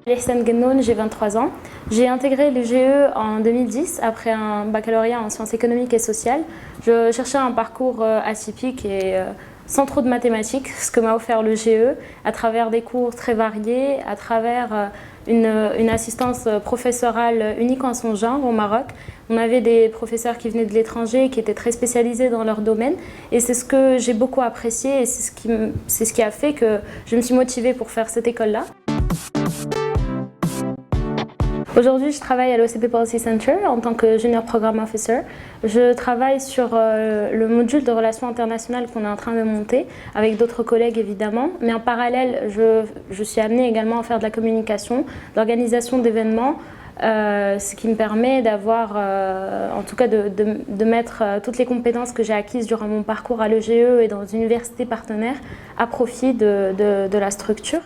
Ihsan Gennoun, j'ai 23 ans. J'ai intégré le GE en 2010 après un baccalauréat en sciences économiques et sociales. Je cherchais un parcours atypique et sans trop de mathématiques, ce que m'a offert le GE, à travers des cours très variés, à travers une assistance professorale unique en son genre au Maroc. On avait des professeurs qui venaient de l'étranger, qui étaient très spécialisés dans leur domaine, et c'est ce que j'ai beaucoup apprécié et c'est ce qui a fait que je me suis motivée pour faire cette école-là. Aujourd'hui, je travaille à l'OCP Policy Center en tant que Junior Program Officer. Je travaille sur le module de relations internationales qu'on est en train de monter, avec d'autres collègues évidemment. Mais en parallèle, je suis amenée également à faire de la communication, l'organisation d'événements, ce qui me permet d'avoir, en tout cas de mettre toutes les compétences que j'ai acquises durant mon parcours à l'EGE et dans une université partenaire à profit de la structure.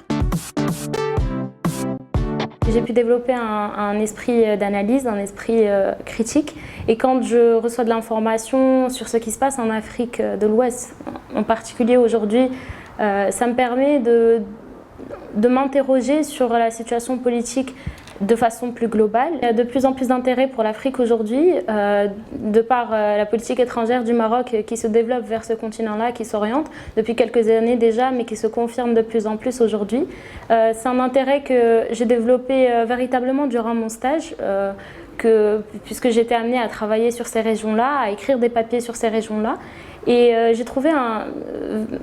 J'ai pu développer un esprit d'analyse, un esprit critique. Et quand je reçois de l'information sur ce qui se passe en Afrique de l'Ouest, en particulier aujourd'hui, ça me permet de m'interroger sur la situation politique de façon plus globale. Il y a de plus en plus d'intérêt pour l'Afrique aujourd'hui, de par la politique étrangère du Maroc qui se développe vers ce continent-là, qui s'oriente depuis quelques années déjà, mais qui se confirme de plus en plus aujourd'hui. C'est un intérêt que j'ai développé véritablement durant mon stage, puisque j'étais amenée à travailler sur ces régions-là, à écrire des papiers sur ces régions-là. Et j'ai trouvé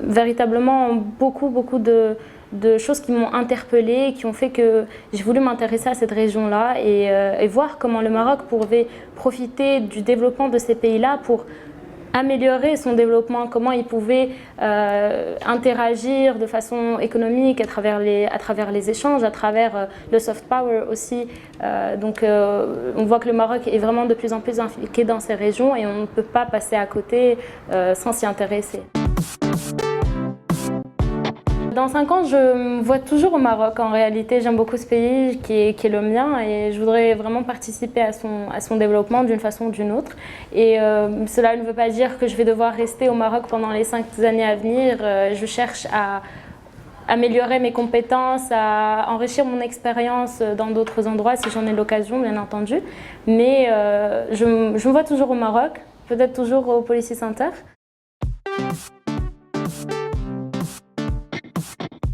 véritablement beaucoup de choses qui m'ont interpellée, qui ont fait que j'ai voulu m'intéresser à cette région-là et voir comment le Maroc pouvait profiter du développement de ces pays-là pour améliorer son développement, comment il pouvait interagir de façon économique à travers les échanges, à travers le soft power aussi. On voit que le Maroc est vraiment de plus en plus impliqué dans ces régions et on ne peut pas passer à côté sans s'y intéresser. Dans 5 ans, je me vois toujours au Maroc. En réalité, j'aime beaucoup ce pays qui est le mien et je voudrais vraiment participer à son développement d'une façon ou d'une autre. Et cela ne veut pas dire que je vais devoir rester au Maroc pendant les 5 années à venir. Je cherche à améliorer mes compétences, à enrichir mon expérience dans d'autres endroits si j'en ai l'occasion, bien entendu. Mais je me vois toujours au Maroc, peut-être toujours au Policy Center.